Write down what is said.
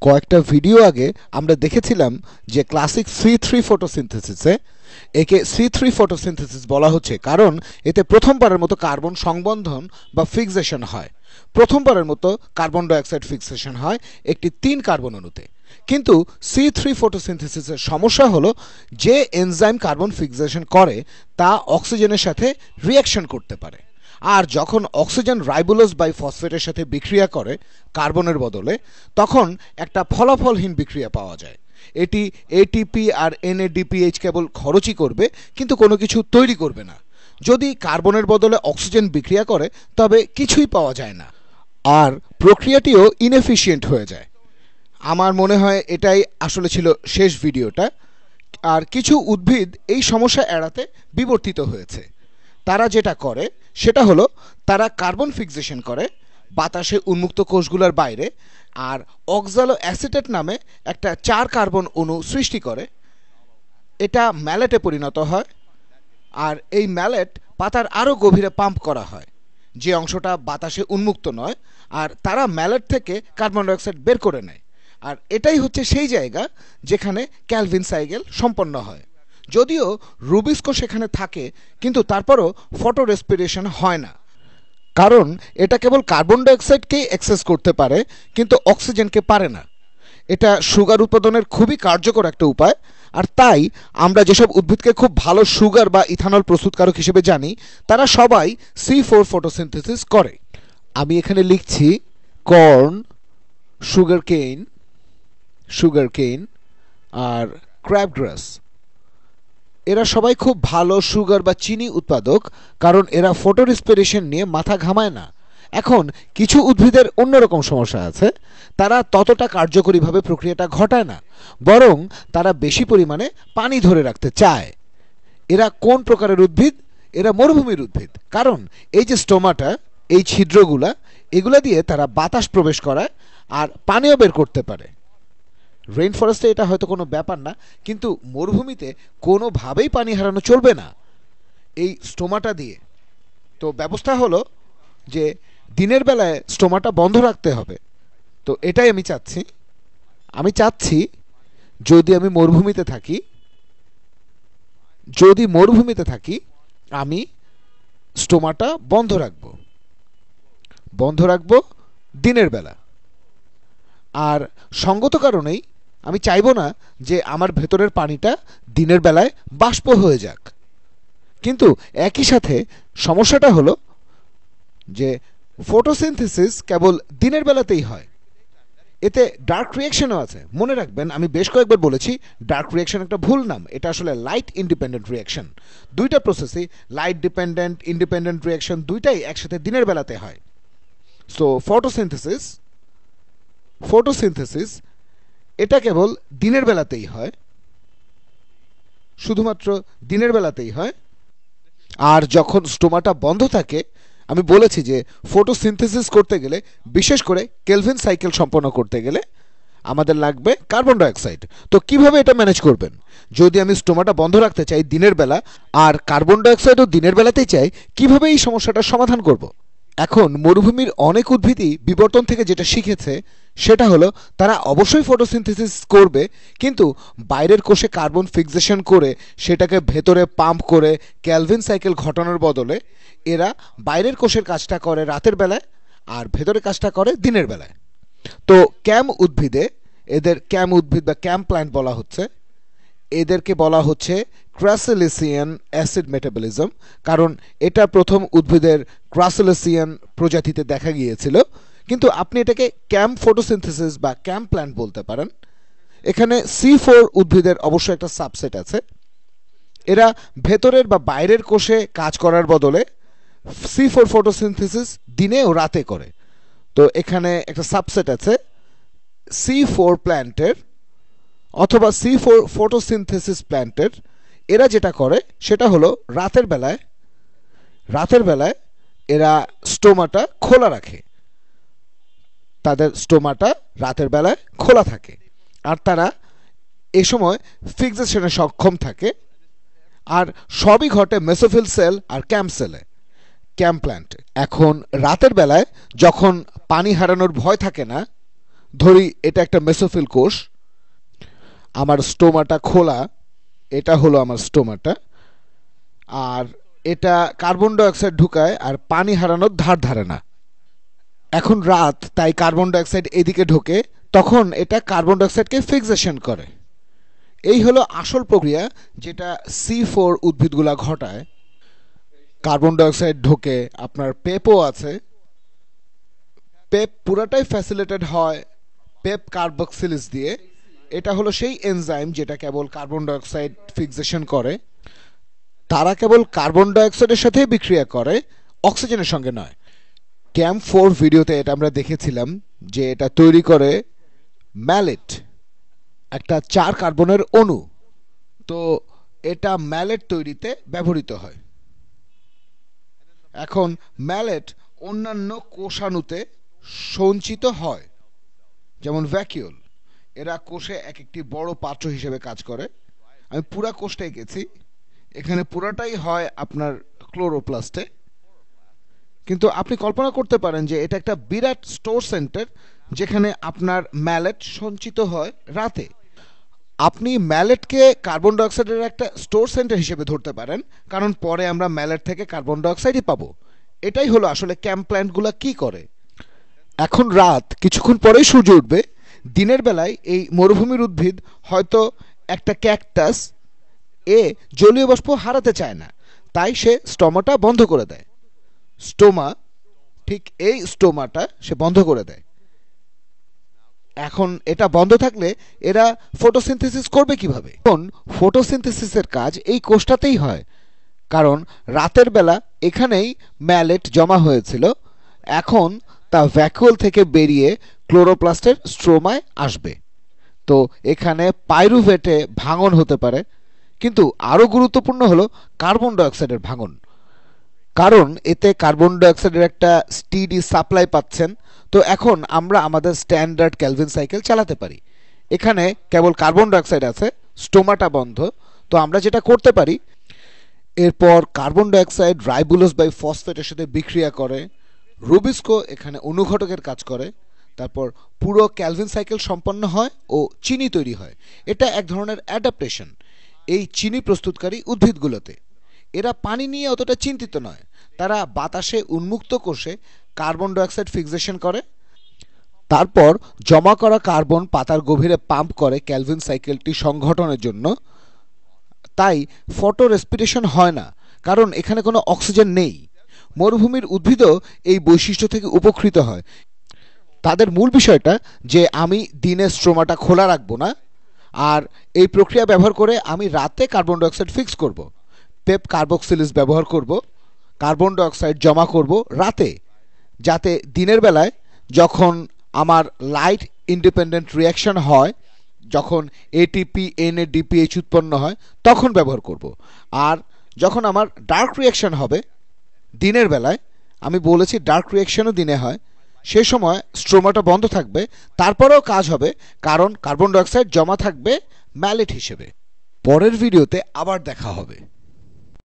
কয়েকটা ভিডিও আগে আমরা দেখেছিলাম যে ক্লাসিক C3 ফটোসিনথেসিসে একে C3 ফটোসিনথেসিস বলা হচ্ছে কারণ এতে প্রথমবারের মতো কার্বন সংবন্ধন বা ফিক্সেশন হয়। প্রথমবারের মতো কার্বন ডাইঅক্সাইড ফিক্সেশন হয় একটি 3 কার্বন অণুতে। কিন্তু C3 ফটোসিনথেসিসের সমস্যা হলো যে এনজাইম কার্বন ফিক্সেশন করে তা অক্সিজেনের সাথে রিঅ্যাকশন করতে পারে, আর যখন অক্সিজেন রাইবোলোজ বাই ফসফেটের সাথে বিক্রিয়া করে কার্বনের বদলে, তখন একটা ফলাফলহীন বিক্রিয়া পাওয়া যায়। এটি এটিপি আর NADPH কেবল খরচই করবে কিন্তু কোনো কিছু তৈরি করবে না। যদি কার্বনের বদলে অক্সিজেন বিক্রিয়া করে তবে কিছুই পাওয়া যায় না, আর প্রক্রিয়াটিও ইনএফিশিয়েন্ট হয়ে যায়। আমার মনে হয় এটাই আসলে ছিল শেষ ভিডিওটা। আর কিছু উদ্ভিদ এই সমস্যা এড়াতে বিবর্তিত হয়েছে। তারা যেটা করে সেটা হলো তারা কার্বন ফিক্সেশন করে বাতাসে উন্মুক্ত কোষগুলোর বাইরে, আর অক্সালো অ্যাসিটেট নামে একটা 4 কার্বন অণু সৃষ্টি করে। এটা ম্যালেটে পরিণত হয়, আর এই ম্যালেট পাতার আরও গভীরে পাম্প করা হয়, যে অংশটা বাতাসে উন্মুক্ত নয়, আর তারা ম্যালেট থেকে কার্বন ডাইঅক্সাইড বের করে নেয়। আর এটাই হচ্ছে সেই জায়গা যেখানে ক্যালভিন সাইকেল সম্পন্ন হয়। যদিও রুবিস্কো সেখানে থাকে, কিন্তু তারপরও ফটো রেসপিরেশন হয় না, কারণ এটা কেবল কার্বন ডাইঅক্সাইডকেই অ্যাক্সেস করতে পারে কিন্তু অক্সিজেনকে পারে না। এটা সুগার উৎপাদনের খুবই কার্যকর একটা উপায়, আর তাই আমরা যেসব উদ্ভিদকে খুব ভালো সুগার বা ইথানল প্রস্তুতকারক হিসেবে জানি তারা সবাই C4 ফটোসিনথেসিস করে। আমি এখানে লিখছি কর্ন, সুগার কেইন আর ক্র্যাবগ্রাস। এরা সবাই খুব ভালো সুগার বা চিনি উৎপাদক, কারণ এরা ফটো রেসপিরেশন নিয়ে মাথা ঘামায় না। এখন কিছু উদ্ভিদের অন্যরকম সমস্যা আছে, তারা ততটা কার্যকরীভাবে প্রক্রিয়াটা ঘটায় না, বরং তারা বেশি পরিমাণে পানি ধরে রাখতে চায়। এরা কোন প্রকারের উদ্ভিদ? এরা মরুভূমির উদ্ভিদ, কারণ এই যে স্টোমাটা, এই ছিদ্রগুলা, এগুলা দিয়ে তারা বাতাস প্রবেশ করায় আর পানিও বের করতে পারে। রেইন ফরেস্টে এটা হয়তো কোনো ব্যাপার না, কিন্তু মরুভূমিতে কোনোভাবেই পানি হারানো চলবে না এই স্টোমাটা দিয়ে। তো ব্যবস্থা হলো যে দিনের বেলায় স্টোমাটা বন্ধ রাখতে হবে। তো এটাই আমি চাচ্ছি যদি মরুভূমিতে থাকি আমি স্টোমাটা বন্ধ রাখবো দিনের বেলা। আর সঙ্গত কারণেই আমি চাইবো না যে আমার ভেতরের পানিটা দিনের বেলায় বাষ্প হয়ে যাক। কিন্তু একই সাথে সমস্যাটা হলো যে ফটোসিনথেসিস কেবল দিনের বেলাতেই হয়। এতে ডার্ক রিঅ্যাকশনও আছে। মনে রাখবেন, আমি বেশ কয়েকবার বলেছি ডার্ক রিঅ্যাকশন একটা ভুল নাম। এটা আসলে লাইট ইন্ডিপেন্ডেন্ট রিঅ্যাকশন। দুইটা প্রসেসই, লাইট ডিপেন্ডেন্ট, ইন্ডিপেন্ডেন্ট রিঅ্যাকশন, দুইটাই একসাথে দিনের বেলাতে হয়। সো ফটোসিনথেসিস এটা কেবল দিনের বেলাতেই হয়, শুধুমাত্র দিনের বেলাতেই হয়। আর যখন স্টোমাটা বন্ধ থাকে, আমি বলেছি যে ফটোসিনথেসিস করতে গেলে, বিশেষ করে কেলভিন সাইকেল সম্পন্ন করতে গেলে আমাদের লাগবে কার্বন ডাইঅক্সাইড। তো কিভাবে এটা ম্যানেজ করবেন? যদি আমি স্টোমাটা বন্ধ রাখতে চাই দিনের বেলা আর কার্বন ডাইঅক্সাইডও দিনের বেলাতেই চাই, কিভাবে এই সমস্যাটার সমাধান করব? এখন মরুভূমির অনেক উদ্ভিদই বিবর্তন থেকে যেটা শিখেছে সেটা হলো তারা অবশ্যই ফটোসিনথেসিস করবে, কিন্তু বাইরের কোষে কার্বন ফিক্সেশন করে সেটাকে ভেতরে পাম্প করে ক্যালভিন সাইকেল ঘটানোর বদলে এরা বাইরের কোষের কাজটা করে রাতের বেলায় আর ভেতরের কাজটা করে দিনের বেলায়। তো ক্যাম উদ্ভিদ বা ক্যাম প্ল্যান্ট বলা হচ্ছে, এদেরকে বলা হচ্ছে ক্রাসিলিসিয়ান অ্যাসিড মেটাবলিজম, কারণ এটা প্রথম উদ্ভিদের ক্রাসিলিসিয়ান প্রজাতিতে দেখা গিয়েছিল। কিন্তু আপনি এটাকে ক্যাম ফটোসিনথেসিস বা ক্যাম প্ল্যান্ট বলতে পারেন। এখানে C4 উদ্ভিদের অবশ্য একটা সাবসেট আছে। এরা ভেতরের বা বাইরের কোষে কাজ করার বদলে C4 ফটোসিনথেসিস দিনে ও রাতে করে। তো এখানে একটা সাবসেট আছে C4 প্ল্যান্টের অথবা C4 ফটোসিনথেসিস প্ল্যান্টের। এরা যেটা করে সেটা হলো রাতের বেলায় এরা স্টোমাটা খোলা রাখে। তাদের স্টোমাটা রাতের বেলায় খোলা থাকে, আর তারা এ সময় ফিক্সেশনে সক্ষম থাকে। আর সবই ঘটে মেসোফিল সেল আর ক্যাম প্ল্যান্টে। এখন রাতের বেলায় যখন পানি হারানোর ভয় থাকে না, ধরি এটা একটা মেসোফিল কোষ, আমার স্টোমাটা খোলা, এটা হলো আমার স্টোমাটা, আর এটা কার্বন ডাইঅক্সাইড ঢুকায় আর পানি হারানোর ধার ধারে না। এখন রাত, তাই কার্বন ডাইঅক্সাইড এদিকে ঢোকে, তখন এটা কার্বন ডাইঅক্সাইডকে ফিক্সেশন করে। এই হলো আসল প্রক্রিয়া যেটা C4 উদ্ভিদগুলা ঘটায়। কার্বন ডাইঅক্সাইড ঢোকে, আপনার পেপও আছে, পেপ পুরাটাই ফ্যাসিলিটেড হয় পেপ কার্বক্সিলিস দিয়ে। এটা হলো সেই এনজাইম যেটা কেবল কার্বন ডাইঅক্সাইড ফিক্সেশন করে। তারা কেবল কার্বন ডাইঅক্সাইডের সাথে বিক্রিয়া করে, অক্সিজেনের সঙ্গে নয়। ক্যাম্প 4 ভিডিওতে এটা আমরা দেখেছিলাম যে এটা তৈরি করে ম্যালেট, একটা 4 কার্বনের অণু। তো এটা ম্যালেট তৈরিতে ব্যবহৃত হয়। এখন ম্যালেট অন্যান্য কোষাণুতে সঞ্চিত হয়, যেমন ভ্যাকিউল। এরা কোষে এক একটি বড় পাত্র হিসেবে কাজ করে। আমি পুরা কোষটাই গেছি, এখানে পুরাটাই হয় আপনার ক্লোরোপ্লাস্টে। কিন্তু আপনি কল্পনা করতে পারেন যে এটা একটা বিরাট স্টোর সেন্টার যেখানে আপনার ম্যালেট সঞ্চিত হয় রাতে। আপনি ম্যালেটকে কার্বন ডাইঅক্সাইডের একটা স্টোর সেন্টার হিসেবে ধরতে পারেন, কারণ পরে আমরা ম্যালেট থেকে কার্বন ডাইঅক্সাইডই পাবো। এটাই হলো আসলে ক্যাম্প প্ল্যান্টগুলো কি করে। এখন রাত, কিছুক্ষণ পরেই সূর্য উঠবে। দিনের বেলায় এই মরুভূমির উদ্ভিদ, হয়তো একটা ক্যাকটাস, জলীয় বাষ্প হারাতে চায় না, তাই সে স্টোমাটা বন্ধ করে দেয়। স্টোমা, ঠিক এই স্টোমাটা সে বন্ধ করে দেয়। এখন এটা বন্ধ থাকলে এরা ফটোসিনথেসিস করবে কিভাবে? এখন ফটোসিনথেসিসের কাজ এই কোষটাতেই হয়, কারণ রাতের বেলা এখানেই ম্যালেট জমা হয়েছিল। এখন তা ভ্যাকুয়াল থেকে বেরিয়ে ক্লোরোপ্লাস্টের স্ট্রোমায় আসবে। তো এখানে পাইরুভেটে ভাঙন হতে পারে, কিন্তু আরও গুরুত্বপূর্ণ হলো কার্বন ডাইঅক্সাইডের ভাঙন, কারণ এতে কার্বন ডাইঅক্সাইডের একটা স্টিডি সাপ্লাই পাচ্ছেন। তো এখন আমরা আমাদের স্ট্যান্ডার্ড ক্যালভিন সাইকেল চালাতে পারি। এখানে কেবল কার্বন ডাইঅক্সাইড আছে, স্টোমাটা বন্ধ। তো আমরা যেটা করতে পারি, এরপর কার্বন ডাইঅক্সাইড রাইবোলোজ বাই ফসফেটের সাথে বিক্রিয়া করে, রুবিস্কো এখানে অনুঘটকের কাজ করে, তারপর পুরো ক্যালভিন সাইকেল সম্পন্ন হয় ও চিনি তৈরি হয়। এটা এক ধরনের অ্যাডাপ্টেশন এই চিনি প্রস্তুতকারী উদ্ভিদগুলোতে। এরা পানি নিয়ে অতটা চিন্তিত নয়, তারা বাতাসে উন্মুক্ত কোষে কার্বন ডাইঅক্সাইড ফিক্সেশন করে, তারপর জমা করা কার্বন পাতার গভীরে পাম্প করে ক্যালভিন সাইকেলটি সংঘটনের জন্য। তাই ফটো রেসপিরেশন হয় না, কারণ এখানে কোনো অক্সিজেন নেই। মরুভূমির উদ্ভিদও এই বৈশিষ্ট্য থেকে উপকৃত হয়। তাদের মূল বিষয়টা যে আমি দিনে স্ট্রোমাটা খোলা রাখবো না, আর এই প্রক্রিয়া ব্যবহার করে আমি রাতে কার্বন ডাইঅক্সাইড ফিক্স করব। পেপ কার্বক্সিলিস ব্যবহার করব, কার্বন ডাইঅক্সাইড জমা করব রাতে, যাতে দিনের বেলায় যখন আমার লাইট ইন্ডিপেন্ডেন্ট রিয়াকশন হয়, যখন এটিপি NADPH উৎপন্ন হয়, তখন ব্যবহার করব। আর যখন আমার ডার্ক রিয়াকশন হবে দিনের বেলায়, আমি বলেছি ডার্ক রিয়াকশনও দিনে হয়, সে সময় স্ট্রোমাটা বন্ধ থাকবে, তারপরেও কাজ হবে, কারণ কার্বন ডাইঅক্সাইড জমা থাকবে ম্যালেট হিসেবে। পরের ভিডিওতে আবার দেখা হবে।